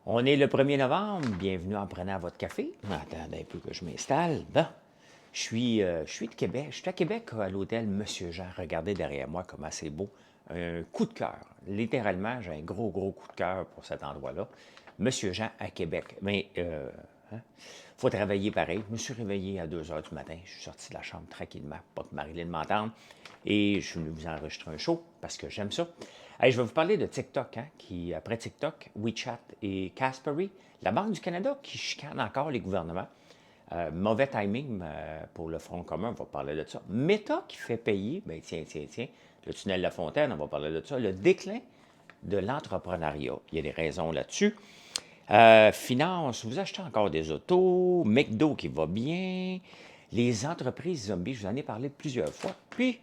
On est le 1er novembre, bienvenue en prenant votre café. Attendez un peu que je m'installe. Bon, je suis de Québec. Je suis à Québec à l'hôtel Monsieur Jean. Regardez derrière moi comment c'est beau. Un coup de cœur. Littéralement, j'ai un gros coup de cœur pour cet endroit-là. Monsieur Jean à Québec. Mais, hein, faut travailler pareil. Je me suis réveillé à 2 heures du matin. Je suis sorti de la chambre tranquillement, pas que Marilyn m'entende. Et je suis venu vous enregistrer un show parce que j'aime ça. Hey, je vais vous parler de TikTok, hein, qui, après TikTok, WeChat et Caspery, la Banque du Canada qui chicane encore les gouvernements. Mauvais timing pour le Front commun, on va parler de ça. Meta qui fait payer, ben tiens, le tunnel La Fontaine, on va parler de ça. Le déclin de l'entrepreneuriat. Il y a des raisons là-dessus. Finance, vous achetez encore des autos, McDo qui va bien, les entreprises zombies, je vous en ai parlé plusieurs fois. Puis,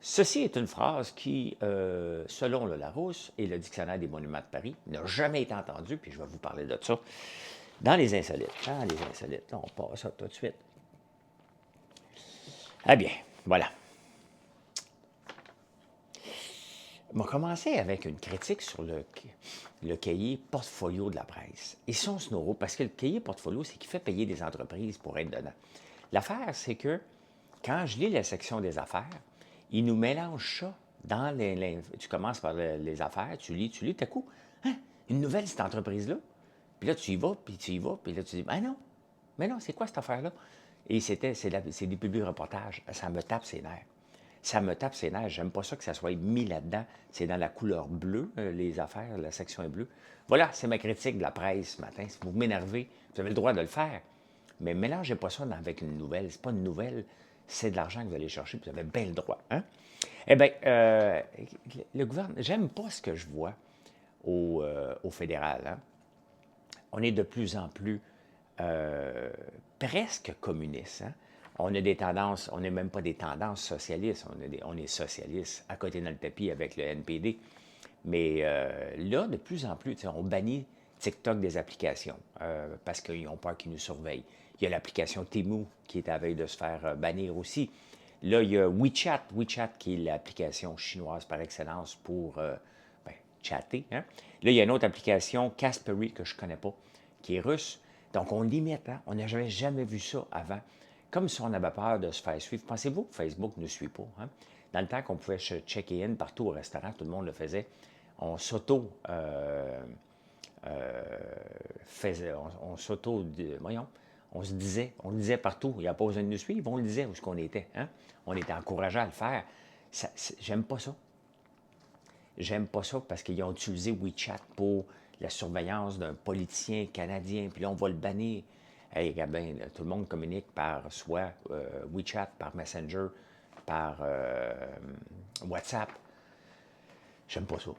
ceci est une phrase qui, selon le Larousse et le Dictionnaire des monuments de Paris, n'a jamais été entendue, puis je vais vous parler de ça dans les insolites. Dans les insolites, là, on passe ça tout de suite. Ah bien, voilà. On va commencer avec une critique sur le cahier portfolio de la presse. Ils sont snoraux parce que le cahier portfolio, c'est qu'il fait payer des entreprises pour être dedans. L'affaire, c'est que quand je lis la section des affaires, ils nous mélangent ça dans tu commences par les affaires, tu lis, tout à coup, hein, une nouvelle, cette entreprise-là. Puis là, tu y vas, puis là, tu dis, ah non, mais non, c'est quoi cette affaire-là? Et c'est des publics reportages. Ça me tape ses nerfs. Ça me tape ses nerfs. J'aime pas ça que ça soit mis là-dedans. C'est dans la couleur bleue, les affaires, la section est bleue. Voilà, c'est ma critique de la presse ce matin. Si vous m'énervez, vous avez le droit de le faire. Mais mélangez pas ça avec une nouvelle. C'est pas une nouvelle, c'est de l'argent que vous allez chercher, puis vous avez bien le droit. Hein? Eh bien, le gouvernement, j'aime pas ce que je vois au fédéral. Hein? On est de plus en plus presque communiste. Hein? On a des tendances, on n'est même pas des tendances socialistes, on est socialistes à côté dans le tapis avec le NPD. Mais là, de plus en plus, on bannit TikTok des applications parce qu'ils ont peur qu'ils nous surveillent. Il y a l'application Temu qui est à veille de se faire bannir aussi. Là, il y a WeChat qui est l'application chinoise par excellence pour ben, chatter. Hein? Là, il y a une autre application, Caspery, que je ne connais pas, qui est russe. Donc, on limite. Hein? On n'avait jamais vu ça avant. Comme si on avait peur de se faire suivre. Pensez-vous que Facebook ne suit pas? Hein? Dans le temps qu'on pouvait checker in partout au restaurant, tout le monde le faisait. On s'auto faisait, on s'auto, voyons, on le disait partout. Il n'y a pas besoin de nous suivre, on le disait où ce qu'on était. Hein? On était encouragé à le faire. J'aime pas ça. J'aime pas ça parce qu'ils ont utilisé WeChat pour la surveillance d'un politicien canadien, puis là, on va le bannir. Hey, ben, tout le monde communique par soit WeChat, par Messenger, par WhatsApp. J'aime pas ça.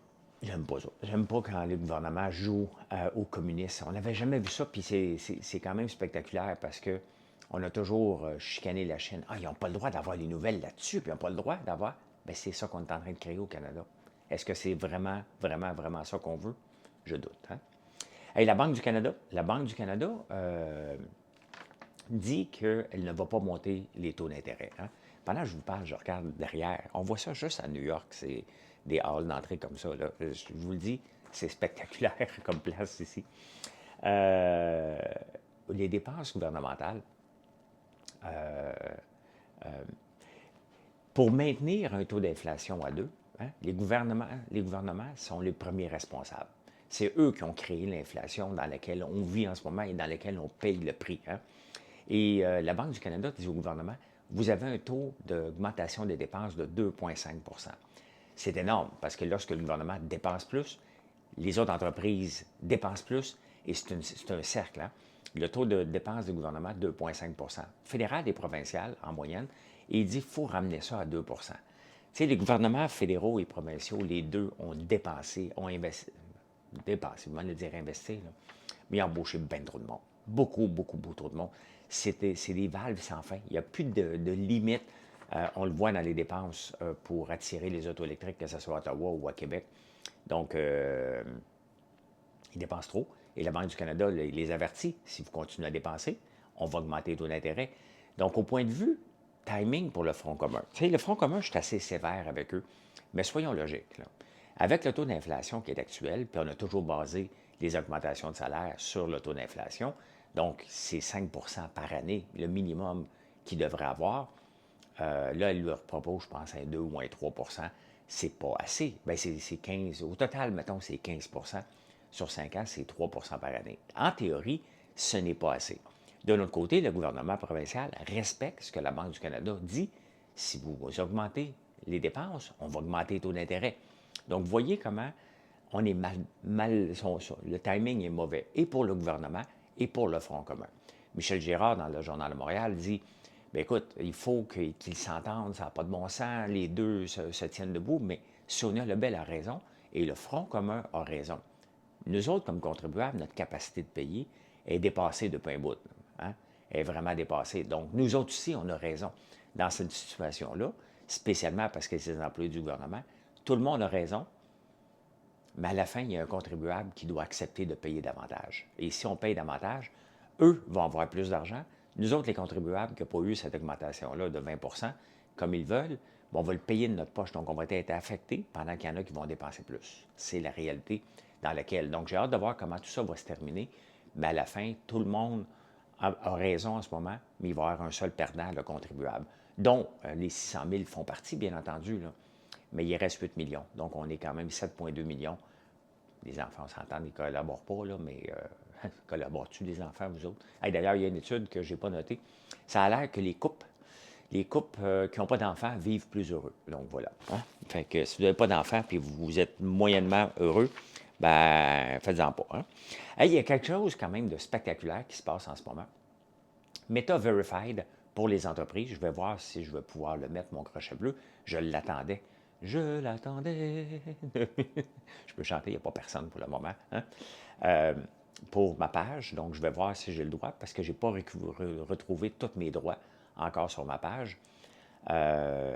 J'aime pas ça. J'aime pas quand le gouvernement joue aux communistes. On n'avait jamais vu ça, puis c'est quand même spectaculaire parce que on a toujours chicané la Chine. Ah, ils n'ont pas le droit d'avoir les nouvelles là-dessus, puis ils n'ont pas le droit d'avoir. Bien, c'est ça qu'on est en train de créer au Canada. Est-ce que c'est vraiment ça qu'on veut? Je doute. Hein? Hey, la Banque du Canada dit qu'elle ne va pas monter les taux d'intérêt. Hein? Pendant que je vous parle, je regarde derrière. On voit ça juste à New York, c'est des halls d'entrée comme ça. Là. Je vous le dis, c'est spectaculaire comme place ici. Euh, les dépenses gouvernementales, pour maintenir un taux d'inflation à 2, hein, les gouvernements sont les premiers responsables. C'est eux qui ont créé l'inflation dans laquelle on vit en ce moment et dans laquelle on paye le prix. Hein. Et la Banque du Canada dit au gouvernement, vous avez un taux d'augmentation des dépenses de 2,5 %. C'est énorme parce que lorsque le gouvernement dépense plus, les autres entreprises dépensent plus et c'est un cercle. Hein? Le taux de dépenses du gouvernement, 2,5 %. Fédéral et provincial, en moyenne, et il dit qu'il faut ramener ça à 2 %. Tu sais, les gouvernements fédéraux et provinciaux, les deux ont dépensé, ont investi, dépensé, vous le dire investir, là, mais ils ont embauché bien trop de monde. Beaucoup trop de monde. C'est des valves sans fin. Il n'y a plus de limite. On le voit dans les dépenses pour attirer les autos électriques, que ce soit à Ottawa ou à Québec. Donc, ils dépensent trop. Et la Banque du Canada les avertit. Si vous continuez à dépenser, on va augmenter les taux d'intérêt. Donc, au point de vue timing pour le Front commun. Tu sais, le Front commun, je suis assez sévère avec eux. Mais soyons logiques. Là. Avec le taux d'inflation qui est actuel, puis on a toujours basé les augmentations de salaire sur le taux d'inflation, donc c'est 5 par année, le minimum qu'il devrait avoir. Là, elle leur propose, je pense, un 2 ou un 3 c'est pas assez. Bien, c'est 15. Au total, mettons, c'est 15 sur 5 ans, c'est 3 par année. En théorie, ce n'est pas assez. De l'autre côté, le gouvernement provincial respecte ce que la Banque du Canada dit. Si vous augmentez les dépenses, on va augmenter les taux d'intérêt. Donc, vous voyez comment on est le timing est mauvais, et pour le gouvernement et pour le Front commun. Michel Girard, dans le Journal de Montréal, dit bien, écoute, il faut qu'ils s'entendent, ça n'a pas de bon sens, les deux se tiennent debout, mais Sonia Lebel a raison et le Front commun a raison. Nous autres, comme contribuables, notre capacité de payer est dépassée depuis un bout. Hein? Elle est vraiment dépassée. Donc, nous autres aussi, on a raison dans cette situation-là, spécialement parce que c'est les employés du gouvernement. Tout le monde a raison, mais à la fin, il y a un contribuable qui doit accepter de payer davantage. Et si on paye davantage, eux vont avoir plus d'argent. Nous autres, les contribuables qui n'ont pas eu cette augmentation-là de 20 comme ils veulent, on va le payer de notre poche. Donc, on va être affectés pendant qu'il y en a qui vont dépenser plus. C'est la réalité dans laquelle. Donc, j'ai hâte de voir comment tout ça va se terminer. Mais à la fin, tout le monde a raison en ce moment, mais il va y avoir un seul perdant, le contribuable, dont les 600 000 font partie, bien entendu, là. Mais il reste 8 millions. Donc, on est quand même 7,2 millions. Les enfants, on s'entend, ils ne collaborent pas, là, mais collaborent-tu les enfants, vous autres? Hey, d'ailleurs, il y a une étude que je n'ai pas notée. Ça a l'air que les couples qui n'ont pas d'enfants vivent plus heureux. Donc, voilà. Hein? Fait que si vous n'avez pas d'enfants et vous êtes moyennement heureux, ben, faites-en pas. Hein? Hey, il y a quelque chose quand même de spectaculaire qui se passe en ce moment. Meta Verified pour les entreprises. Je vais voir si je vais pouvoir le mettre, mon crochet bleu. Je l'attendais. Je l'attendais. Je peux chanter, il n'y a pas personne pour le moment. Hein? Pour ma page, donc je vais voir si j'ai le droit, parce que je n'ai pas retrouvé tous mes droits encore sur ma page.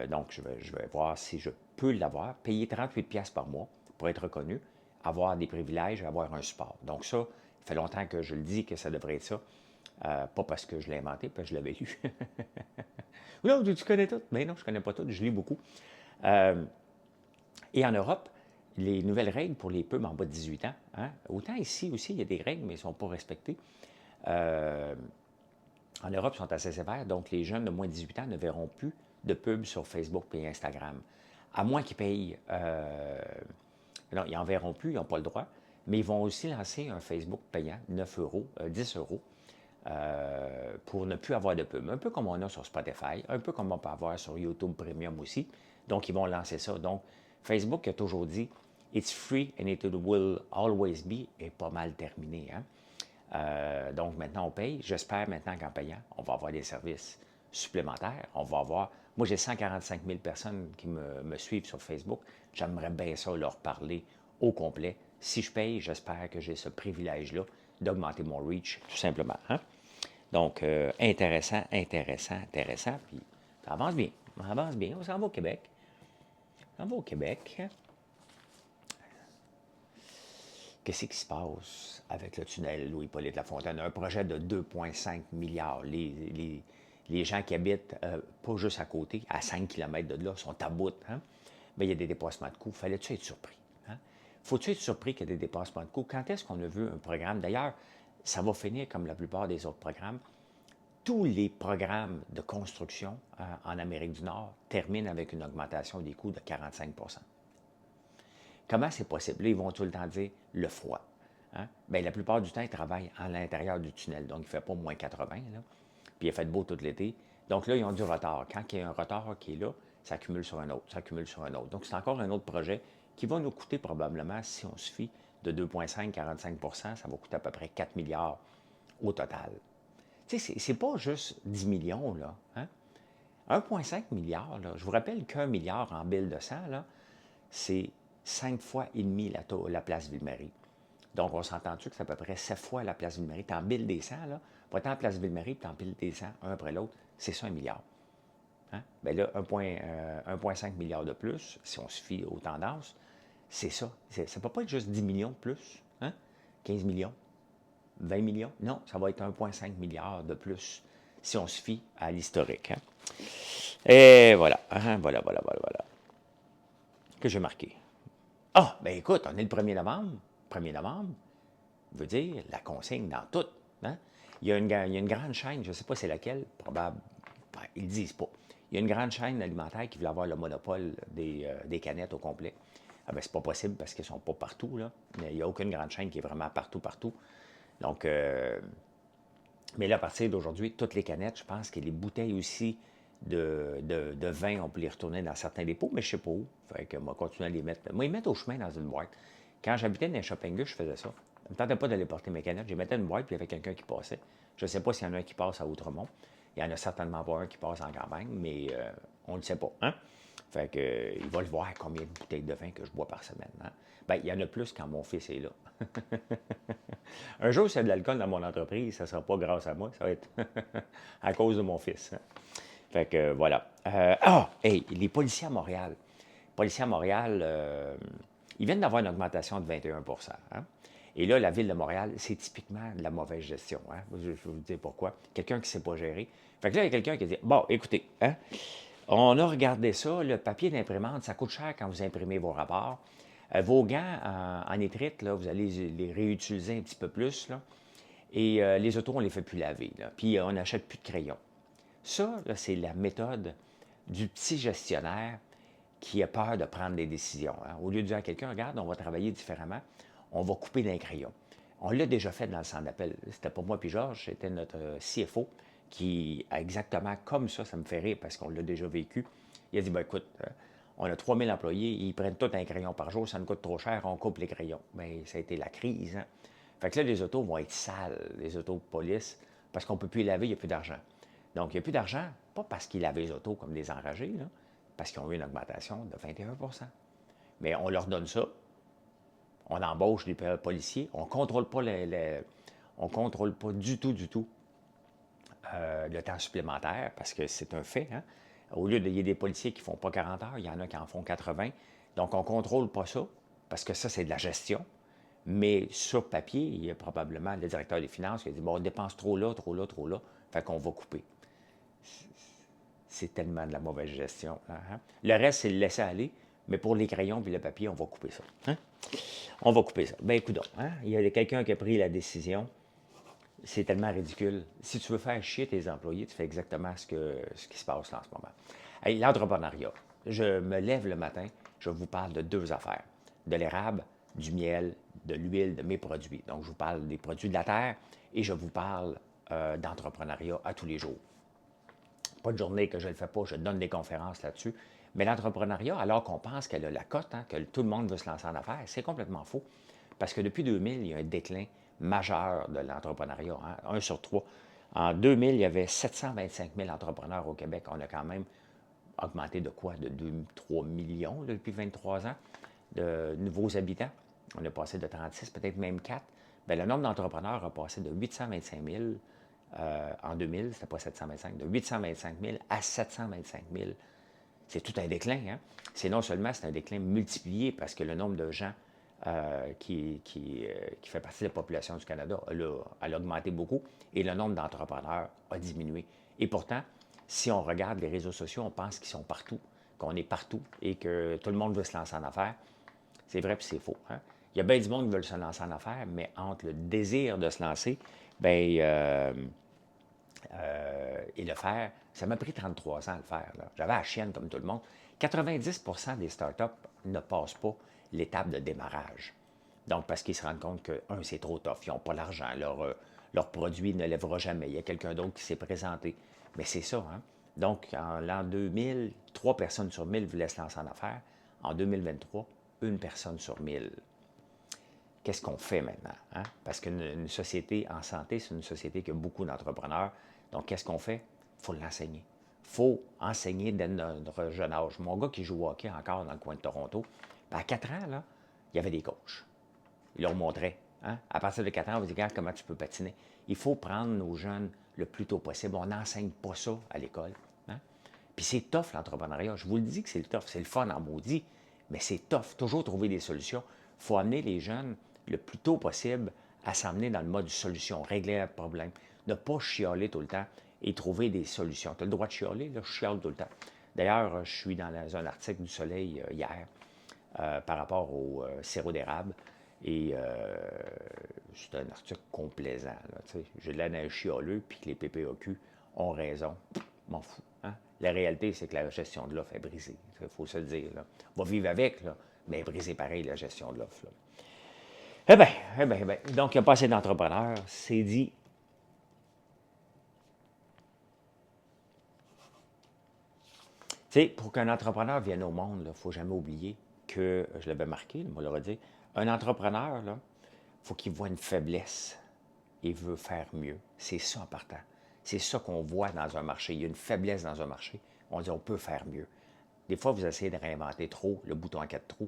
Donc, je vais voir si je peux l'avoir. Payer 38$ par mois pour être reconnu, avoir des privilèges, avoir un support. Donc ça, il fait longtemps que je le dis que ça devrait être ça. Pas parce que je l'ai inventé, parce que je l'avais lu. Non, tu connais tout? Mais non, je ne connais pas tout, je lis beaucoup. Et en Europe, les nouvelles règles pour les pubs en bas de 18 ans, hein? Autant ici aussi, il y a des règles, mais elles ne sont pas respectées. En Europe, ils sont assez sévères, donc les jeunes de moins de 18 ans ne verront plus de pubs sur Facebook et Instagram. À moins qu'ils payent. Non, ils n'en verront plus, ils n'ont pas le droit, mais ils vont aussi lancer un Facebook payant, 9 euros, 10 euros, pour ne plus avoir de pub. Un peu comme on a sur Spotify, un peu comme on peut avoir sur YouTube Premium aussi. Donc, ils vont lancer ça. Donc, Facebook a toujours dit « It's free and it will always be » est pas mal terminé. Hein? Donc, maintenant, on paye. J'espère maintenant qu'en payant, on va avoir des services supplémentaires. On va avoir... Moi, j'ai 145 000 personnes qui me suivent sur Facebook. J'aimerais bien ça leur parler au complet. Si je paye, j'espère que j'ai ce privilège-là d'augmenter mon reach, tout simplement. Hein? Donc, intéressant. Puis, ça avance bien. On avance bien. On s'en va au Québec. On va au Québec. Qu'est-ce qui se passe avec le tunnel Louis-Hippolyte Lafontaine? Un projet de 2,5 milliards. Les gens qui habitent pas juste à côté, à 5 km de là, sont à bout. Hein? Mais il y a des dépassements de coûts. Fallait-tu être surpris? Hein? Faut-tu être surpris qu'il y ait des dépassements de coûts? Quand est-ce qu'on a vu un programme? D'ailleurs, ça va finir comme la plupart des autres programmes. Tous les programmes de construction en Amérique du Nord terminent avec une augmentation des coûts de 45 %. Comment c'est possible? Là, ils vont tout le temps dire le froid. Hein? Bien, la plupart du temps, ils travaillent à l'intérieur du tunnel. Donc, il ne fait pas moins 80, là. Puis, il fait beau tout l'été. Donc, là, ils ont du retard. Quand il y a un retard qui est là, ça accumule sur un autre, ça accumule sur un autre. Donc, c'est encore un autre projet qui va nous coûter probablement, si on se fie de 2,5-45 %, ça va coûter à peu près 4 milliards au total. Tu sais, c'est pas juste 10 millions, là. Hein? 1,5 milliard, là. Je vous rappelle qu'un milliard en bille de sang, là, c'est 5 fois et demi la place Ville-Marie. Donc, on s'entend-tu que c'est à peu près 7 fois la place Ville-Marie? T'en billes des 100, là. Pas tant place Ville-Marie, puis t'en piles des 100, un après l'autre. C'est ça, un milliard. Hein? Bien là, 1,5 milliard de plus, si on se fie aux tendances, c'est ça. Ça ne peut pas être juste 10 millions de plus. Hein? 15 millions. 20 millions? Non, ça va être 1,5 milliard de plus si on se fie à l'historique. Hein? Et voilà. Hein? Voilà. Que j'ai marqué. Ah, ben écoute, on est le 1er novembre. 1er novembre veut dire la consigne dans tout. Hein? Il y a une grande chaîne, je ne sais pas c'est laquelle, probable, ben, ils ne disent pas. Il y a une grande chaîne alimentaire qui veut avoir le monopole des canettes au complet. Ah ben, c'est pas possible parce qu'ils ne sont pas partout, là. Mais il n'y a aucune grande chaîne qui est vraiment partout, partout. Donc, mais là, à partir d'aujourd'hui, toutes les canettes, je pense que les bouteilles aussi de vin, on peut les retourner dans certains dépôts, mais je ne sais pas où. Fait que moi, continuer à les mettre. Moi, ils mettent au chemin dans une boîte. Quand j'habitais dans les shopping je faisais ça. Ça ne me tentait pas d'aller porter mes canettes. Je mettais une boîte, puis il y avait quelqu'un qui passait. Je ne sais pas s'il y en a un qui passe à Outremont. Il y en a certainement pas un qui passe en campagne, mais on ne le sait pas. Hein? Fait que, il va le voir combien de bouteilles de vin que je bois par semaine. Hein? Ben, il y en a plus quand mon fils est là. Un jour, s'il y a de l'alcool dans mon entreprise, ça ne sera pas grâce à moi, ça va être à cause de mon fils. Hein. Fait que voilà. Hey, les policiers à Montréal. Les policiers à Montréal, ils viennent d'avoir une augmentation de 21 hein? Et là, la ville de Montréal, c'est typiquement de la mauvaise gestion. Hein? Je vais vous dire pourquoi. Quelqu'un qui ne sait pas gérer. Fait que là, il y a quelqu'un qui dit bon, écoutez, hein, on a regardé ça, le papier d'imprimante, ça coûte cher quand vous imprimez vos rapports. Vos gants en étrite, là, vous allez les réutiliser un petit peu plus. Là. Et les autos, on ne les fait plus laver. Là. Puis on n'achète plus de crayons. Ça, là, c'est la méthode du petit gestionnaire qui a peur de prendre des décisions. Hein. Au lieu de dire à quelqu'un, regarde, on va travailler différemment, on va couper d'un crayon. On l'a déjà fait dans le centre d'appel. C'était pas moi puis Georges, c'était notre CFO qui, exactement comme ça me fait rire parce qu'on l'a déjà vécu. Il a dit, ben écoute, on a 3000 employés, ils prennent tout un crayon par jour, ça nous coûte trop cher, on coupe les crayons. Bien, ça a été la crise. Hein? Fait que là, les autos vont être sales, les autos de police, parce qu'on ne peut plus les laver, il n'y a plus d'argent. Donc, il n'y a plus d'argent, pas parce qu'ils lavent les autos comme des enragés, là, parce qu'ils ont eu une augmentation de 21 mais on leur donne ça, on embauche des policiers, on ne contrôle pas on contrôle pas du tout le temps supplémentaire, parce que c'est un fait. Hein? Au lieu d'il y a des policiers qui ne font pas 40 heures, il y en a qui en font 80. Donc, on ne contrôle pas ça, parce que ça, c'est de la gestion. Mais sur papier, il y a probablement le directeur des finances qui a dit, bon, on dépense trop là, trop là, trop là, fait qu'on va couper. C'est tellement de la mauvaise gestion. Là, hein? Le reste, c'est le laisser aller, mais pour les crayons et le papier, on va couper ça. Hein? On va couper ça. Ben écoute, hein? Il y a quelqu'un qui a pris la décision. C'est tellement ridicule. Si tu veux faire chier tes employés, tu fais exactement ce qui se passe là en ce moment. Hey, l'entrepreneuriat. Je me lève le matin, je vous parle de deux affaires. De l'érable, du miel, de l'huile, de mes produits. Donc, je vous parle des produits de la terre et je vous parle d'entrepreneuriat à tous les jours. Pas de journée que je ne le fais pas, je donne des conférences là-dessus. Mais l'entrepreneuriat, alors qu'on pense qu'elle a la cote, hein, que tout le monde veut se lancer en affaires, c'est complètement faux. Parce que depuis 2000, il y a un déclin majeur de l'entrepreneuriat, hein, 1 sur 3. En 2000, il y avait 725 000 entrepreneurs au Québec. On a quand même augmenté de quoi? De 2-3 millions là, depuis 23 ans de nouveaux habitants. On a passé de 36, peut-être même 4. Bien, le nombre d'entrepreneurs a passé de 825 000 en 2000, c'était pas 725, de 825 000 à 725 000. C'est tout un déclin. Hein? C'est non seulement c'est un déclin multiplié parce que le nombre de gens qui fait partie de la population du Canada a augmenté beaucoup et le nombre d'entrepreneurs a diminué. Et pourtant, si on regarde les réseaux sociaux, on pense qu'ils sont partout, qu'on est partout et que tout le monde veut se lancer en affaires. C'est vrai puis c'est faux. Hein? Il y a bien du monde qui veut se lancer en affaires, mais entre le désir de se lancer, bien, et le faire, ça m'a pris 33 ans à le faire. J'avais la chienne comme tout le monde. 90 des startups ne passent pas l'étape de démarrage. Donc, parce qu'ils se rendent compte que, un, c'est trop tough, ils n'ont pas l'argent, leur produit ne lèvera jamais. Il y a quelqu'un d'autre qui s'est présenté. Mais c'est ça, hein? Donc, en l'an 2000, 3 personnes sur 1000 voulaient se lancer en affaires. En 2023, 1 personne sur 1000. Qu'est-ce qu'on fait maintenant? Hein? Parce qu'une société en santé, c'est une société qui a beaucoup d'entrepreneurs. Donc, qu'est-ce qu'on fait? Il faut l'enseigner. Il faut enseigner dès notre jeune âge. Mon gars qui joue au hockey encore dans le coin de Toronto, bien, à 4 ans, là, il y avait des coachs. Ils leur montraient. Hein? À partir de 4 ans, on va dire, regarde comment tu peux patiner. Il faut prendre nos jeunes le plus tôt possible. On n'enseigne pas ça à l'école. Hein? Puis c'est tough, l'entrepreneuriat. Je vous le dis que c'est le tough. C'est le fun en maudit, mais c'est tough. Toujours trouver des solutions. Il faut amener les jeunes le plus tôt possible à s'emmener dans le mode solution, régler un problème, ne pas chialer tout le temps et trouver des solutions. Tu as le droit de chialer, là, je chiale tout le temps. D'ailleurs, je suis dans un article du Soleil hier par rapport au sirop d'érable. Et c'est un article complaisant. Là, j'ai de l'air d'un chialeux, puis que les PPAQ ont raison. M'en fous. Hein? La réalité, c'est que la gestion de l'offre est brisée. Il faut se le dire. Là. On va vivre avec, là, mais briser pareil la gestion de l'offre. Là. Eh bien, eh bien. Donc, il n'y a pas assez d'entrepreneurs. C'est dit. Tu sais, pour qu'un entrepreneur vienne au monde, il ne faut jamais oublier que, je l'avais marqué, moi, l'aurais dit, un entrepreneur, il faut qu'il voit une faiblesse et veut faire mieux. C'est ça en partant. C'est ça qu'on voit dans un marché. Il y a une faiblesse dans un marché. On dit on peut faire mieux. Des fois, vous essayez de réinventer trop le bouton à 4 trous.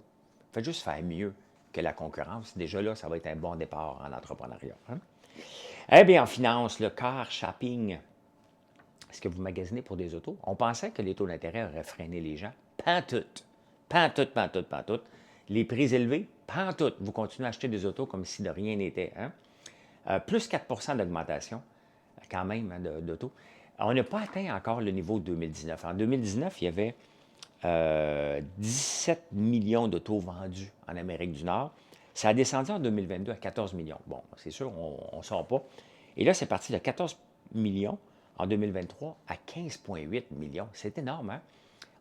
Faites juste faire mieux que la concurrence. Déjà là, ça va être un bon départ en entrepreneuriat. Hein? Eh bien, en finance, le car shopping. Est-ce que vous magasinez pour des autos? On pensait que les taux d'intérêt auraient freiné les gens. Pantoute. Pantoute, pantoute, pantoute. Les prix élevés? Pantoute. Vous continuez à acheter des autos comme si de rien n'était. Hein? Plus 4 d'augmentation, quand même, hein, d'autos. On n'a pas atteint encore le niveau de 2019. En 2019, il y avait 17 millions d'autos vendus en Amérique du Nord. Ça a descendu en 2022 à 14 millions. Bon, c'est sûr, on ne sort pas. Et là, c'est parti de 14 millions en 2023 à 15,8 millions. C'est énorme, hein?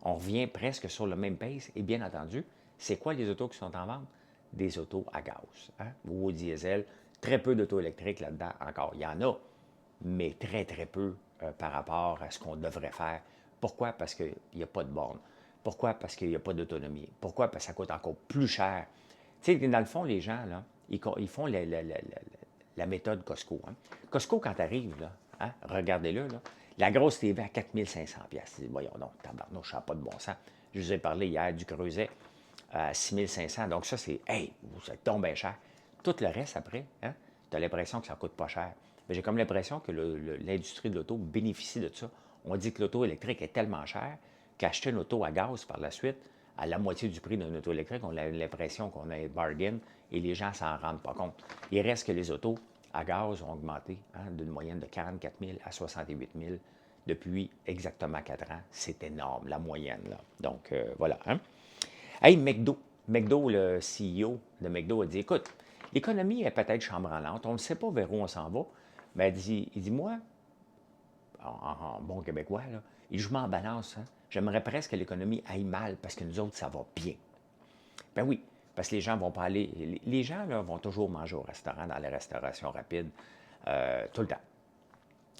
On revient presque sur le même pace. Et bien entendu, c'est quoi les autos qui sont en vente? Des autos à gaz, hein? Ou au diesel. Très peu d'autos électriques là-dedans encore. Il y en a, mais très, très peu par rapport à ce qu'on devrait faire. Pourquoi? Parce qu'il n'y a pas de borne. Pourquoi? Parce qu'il n'y a pas d'autonomie. Pourquoi? Parce que ça coûte encore plus cher. Tu sais, dans le fond, les gens, là, ils font la méthode Costco. Hein. Costco, quand tu arrives, là, hein, regardez-le, là, la grosse TV à 4 500 $. Voyons donc, tabarnouche, ça n'a pas de bon sens. Je vous ai parlé hier du Creuset à 6 500. Donc ça, c'est, hey, ça tombe bien cher. Tout le reste, après, hein, tu as l'impression que ça ne coûte pas cher. Mais j'ai comme l'impression que l'industrie de l'auto bénéficie de ça. On dit que l'auto électrique est tellement chère qu'acheter une auto à gaz par la suite, à la moitié du prix d'une auto électrique, on a l'impression qu'on a un bargain et les gens ne s'en rendent pas compte. Il reste que les autos à gaz ont augmenté hein, d'une moyenne de 44 000 à 68 000 depuis exactement 4 ans. C'est énorme, la moyenne. Là. Donc, voilà. Hein? Hey, McDo. McDo, le CEO de McDo a dit, écoute, l'économie est peut-être chambranlante, on ne sait pas vers où on s'en va, mais il dit moi, en bon québécois, là, je m'en balance. Hein. J'aimerais presque que l'économie aille mal parce que nous autres, ça va bien. Ben oui, parce que les gens vont pas aller. Les gens là, vont toujours manger au restaurant, dans les restaurations rapides, tout le temps.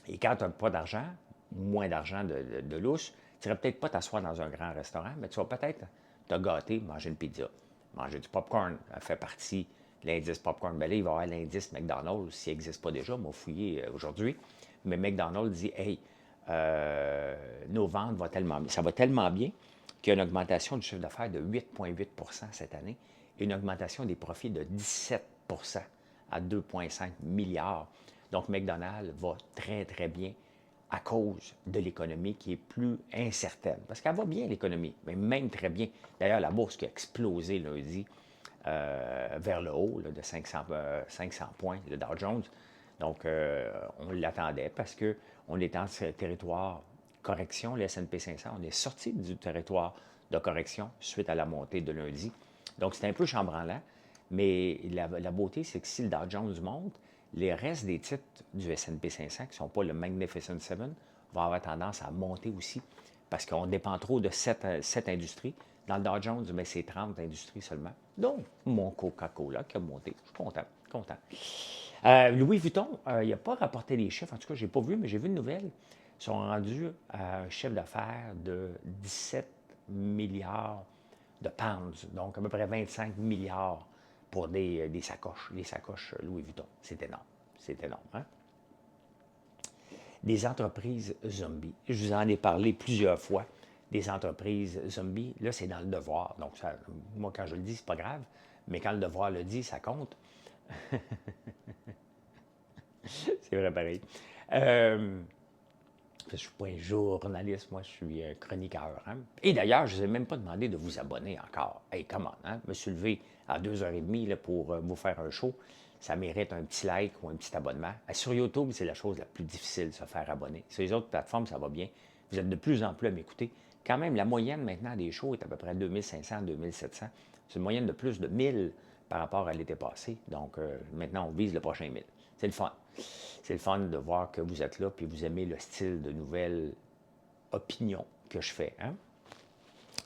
Et quand tu n'as pas d'argent, moins d'argent de lousse, tu n'irais peut-être pas t'asseoir dans un grand restaurant, mais tu vas peut-être te gâter, manger une pizza, manger du popcorn, ça fait partie de l'indice popcorn. Ben là, il va y avoir l'indice McDonald's, s'il n'existe pas déjà, m'a fouillé aujourd'hui. Mais McDonald's dit, hey, nos ventes vont tellement bien, ça va tellement bien qu'il y a une augmentation du chiffre d'affaires de 8,8 cette année et une augmentation des profits de 17 à 2,5 milliards. Donc, McDonald's va très, très bien à cause de l'économie qui est plus incertaine. Parce qu'elle va bien, l'économie, mais même très bien. D'ailleurs, la bourse qui a explosé lundi vers le haut là, de 500 points, le Dow Jones. Donc, on l'attendait parce qu'on est en territoire correction, le S&P 500. On est sorti du territoire de correction suite à la montée de lundi. Donc, c'est un peu chambranlant, mais la beauté, c'est que si le Dow Jones monte, les restes des titres du S&P 500, qui ne sont pas le Magnificent Seven, vont avoir tendance à monter aussi parce qu'on dépend trop de cette industrie. Dans le Dow Jones, mais c'est 30 industries seulement. Donc, mon Coca-Cola qui a monté. Je suis content, content. Louis Vuitton, il n'a pas rapporté les chiffres. En tout cas, je n'ai pas vu, mais j'ai vu une nouvelle. Ils sont rendus à un chiffre d'affaires de 17 milliards de pounds, donc à peu près 25 milliards pour des sacoches, les sacoches Louis Vuitton. C'est énorme. C'est énorme. Hein? Des entreprises zombies. Je vous en ai parlé plusieurs fois, des entreprises zombies. Là, c'est dans le devoir. Donc, ça, moi, quand je le dis, c'est pas grave. Mais quand le devoir le dit, ça compte. C'est vrai pareil. Je ne suis pas un journaliste, moi, je suis un chroniqueur. Hein? Et d'ailleurs, je ne vous ai même pas demandé de vous abonner encore. Hey, come on, hein? Je me suis levé à 2h30 là, pour vous faire un show. Ça mérite un petit like ou un petit abonnement. Sur YouTube, c'est la chose la plus difficile de se faire abonner. Sur les autres plateformes, ça va bien. Vous êtes de plus en plus à m'écouter. Quand même, la moyenne maintenant des shows est à peu près 2500, 2700. C'est une moyenne de plus de 1000 par rapport à l'été passé. Donc, maintenant, on vise le prochain 1000. C'est le fun. C'est le fun de voir que vous êtes là puis vous aimez le style de nouvelles opinions que je fais. Hein?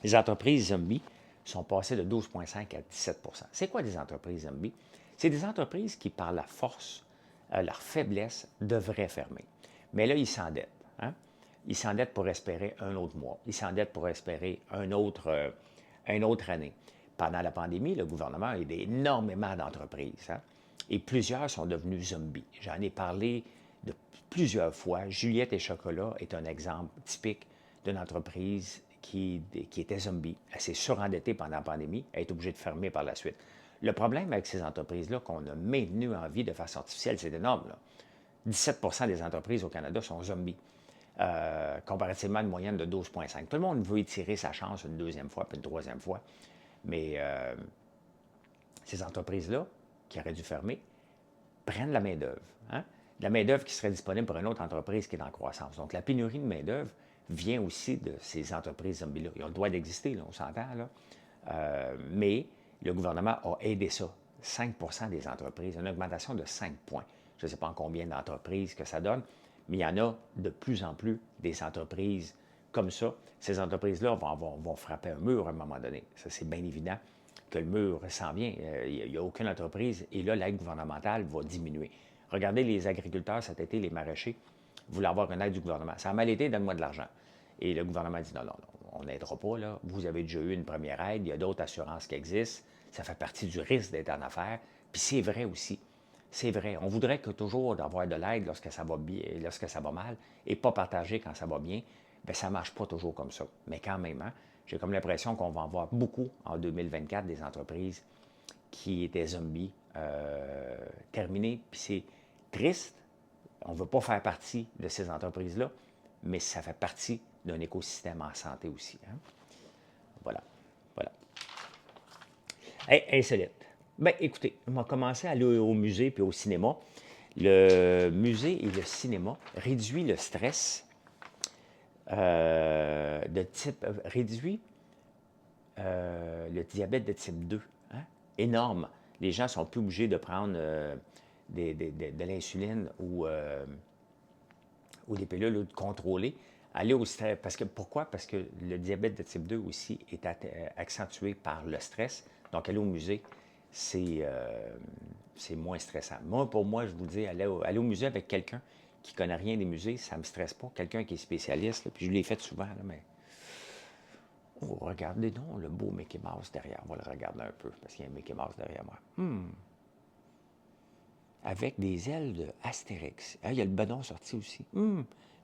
Les entreprises zombies sont passées de 12,5 à 17 %. C'est quoi des entreprises zombies? C'est des entreprises qui, par la force, leur faiblesse, devraient fermer. Mais là, ils s'endettent. Hein? Ils s'endettent pour espérer un autre mois. Ils s'endettent pour espérer une autre année. Pendant la pandémie, le gouvernement a aidé énormément d'entreprises. Hein? Et plusieurs sont devenus zombies. J'en ai parlé de plusieurs fois. Juliette et Chocolat est un exemple typique d'une entreprise qui était zombie. Elle s'est surendettée pendant la pandémie. Elle est obligée de fermer par la suite. Le problème avec ces entreprises-là qu'on a maintenues en vie de façon artificielle, c'est énorme. Là. 17 % des entreprises au Canada sont zombies, comparativement à une moyenne de 12,5. Tout le monde veut étirer sa chance une deuxième fois puis une troisième fois. Mais ces entreprises-là, qui auraient dû fermer, prennent la main-d'œuvre. Hein? La main-d'œuvre qui serait disponible pour une autre entreprise qui est en croissance. Donc, la pénurie de main-d'œuvre vient aussi de ces entreprises zombies-là. Ils ont le droit d'exister, là, on s'entend, là. Mais le gouvernement a aidé ça. 5 % des entreprises, une augmentation de 5 points. Je ne sais pas en combien d'entreprises que ça donne, mais il y en a de plus en plus des entreprises comme ça. Ces entreprises-là vont frapper un mur à un moment donné. Ça, c'est bien évident que le mur s'en vient. Il n'y a aucune entreprise. Et là, l'aide gouvernementale va diminuer. Regardez les agriculteurs cet été, les maraîchers, voulaient avoir une aide du gouvernement. Ça a mal été, donne-moi de l'argent. Et le gouvernement dit non, non, non, on n'aidera pas. Là. Vous avez déjà eu une première aide, il y a d'autres assurances qui existent. Ça fait partie du risque d'être en affaires. Puis c'est vrai aussi. C'est vrai. On voudrait que toujours d'avoir de l'aide lorsque ça va bien, lorsque ça va mal, et pas partager quand ça va bien. Bien, ça ne marche pas toujours comme ça. Mais quand même, hein, j'ai comme l'impression qu'on va en voir beaucoup en 2024 des entreprises qui étaient zombies terminées. Puis c'est triste. On ne veut pas faire partie de ces entreprises-là, mais ça fait partie d'un écosystème en santé aussi. Hein? Voilà. Voilà. Hey, insolite. Bien, écoutez, on va commencer à aller au musée puis au cinéma. Le musée et le cinéma réduit le stress de type... réduit le diabète de type 2. Hein? Énorme. Les gens sont plus obligés de prendre de l'insuline ou des pilules ou de contrôler. Aller au stress. Pourquoi? Parce que le diabète de type 2 aussi est accentué par le stress. Donc, aller au musée, c'est moins stressant. Pour moi, je vous dis, aller au musée avec quelqu'un qui ne connaît rien des musées, ça ne me stresse pas. Quelqu'un qui est spécialiste, là, puis je l'ai fait souvent, là, mais... Oh, regardez donc le beau Mickey Mouse derrière. On va le regarder un peu, parce qu'il y a un Mickey Mouse derrière moi. Avec des ailes de Astérix. Ah, il y a le bedon sorti aussi.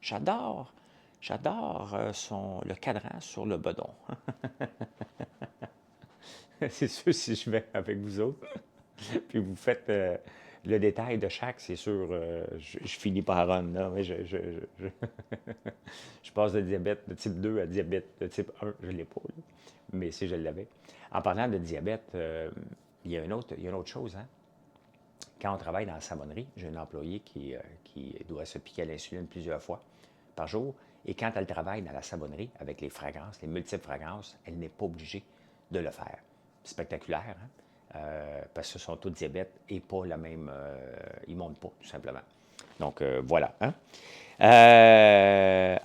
J'adore le cadran sur le bedon. C'est sûr, si je vais avec vous autres, puis vous faites le détail de chaque, c'est sûr, je finis par run, là, mais je passe de diabète de type 2 à diabète de type 1, je ne l'ai pas, là, mais si je l'avais. En parlant de diabète, il y a une autre chose, hein. Quand on travaille dans la savonnerie, j'ai un employé qui doit se piquer à l'insuline plusieurs fois par jour, et quand elle travaille dans la savonnerie avec les fragrances, les multiples fragrances, elle n'est pas obligée de le faire. Spectaculaire, hein? Parce que ce sont tous diabètes et pas la même... ils ne montent pas, tout simplement. Donc, voilà. Hein?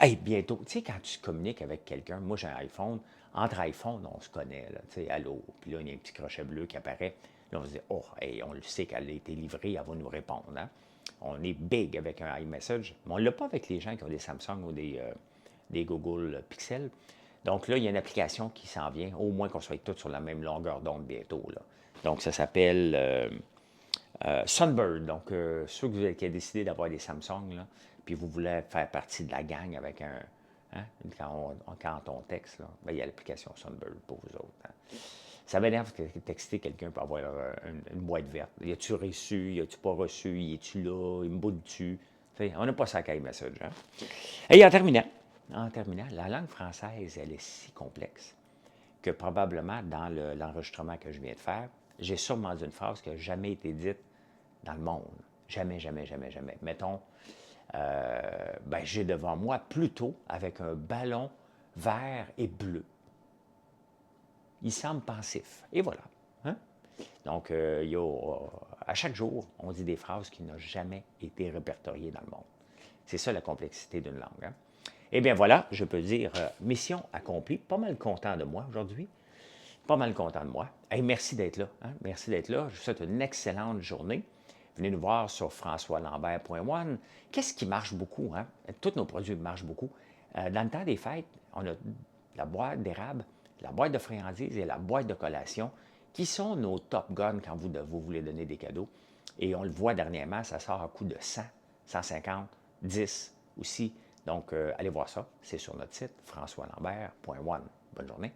Hey, bientôt, tu sais, quand tu communiques avec quelqu'un, moi j'ai un iPhone, entre iPhone, on se connaît, là, tu sais, allô, puis là, il y a un petit crochet bleu qui apparaît. Là, on se dit, oh, hey, on le sait qu'elle a été livrée, elle va nous répondre. Hein? On est big avec un iMessage, mais on ne l'a pas avec les gens qui ont des Samsung ou des Google Pixel. Donc là, il y a une application qui s'en vient, au moins qu'on soit tous sur la même longueur d'onde bientôt. Là. Donc, ça s'appelle Sunbird. Donc, ceux qui ont décidé d'avoir des Samsung, là, puis vous voulez faire partie de la gang avec un... Hein, quand on texte, là, ben, il y a l'application Sunbird pour vous autres. Hein. Ça m'énerve de texter quelqu'un pour avoir une boîte verte. Y a-tu reçu? Y a-tu pas reçu? Y es-tu là? Il me bout dessus. On n'a pas ça à message. Hein? Et en terminant, la langue française, elle est si complexe que probablement dans l'enregistrement que je viens de faire, j'ai sûrement dit une phrase qui n'a jamais été dite dans le monde. Jamais, jamais, jamais, jamais. Mettons, j'ai devant moi plutôt avec un ballon vert et bleu. il semble pensif. Et voilà. Hein? Donc, à chaque jour, on dit des phrases qui n'ont jamais été répertoriées dans le monde. C'est ça la complexité d'une langue. Hein? Eh bien voilà, je peux dire, mission accomplie. Pas mal content de moi aujourd'hui. Pas mal content de moi. Hey, merci d'être là. Hein? Merci d'être là. Je vous souhaite une excellente journée. Venez nous voir sur françoislambert.one. Qu'est-ce qui marche beaucoup? Hein? Tous nos produits marchent beaucoup. Dans le temps des fêtes, on a la boîte d'érable, la boîte de friandises et la boîte de collation qui sont nos top guns quand vous voulez donner des cadeaux. Et on le voit dernièrement, ça sort à coût de 100, 150, 10 aussi. Donc, allez voir ça. C'est sur notre site françoislambert.one. Bonne journée.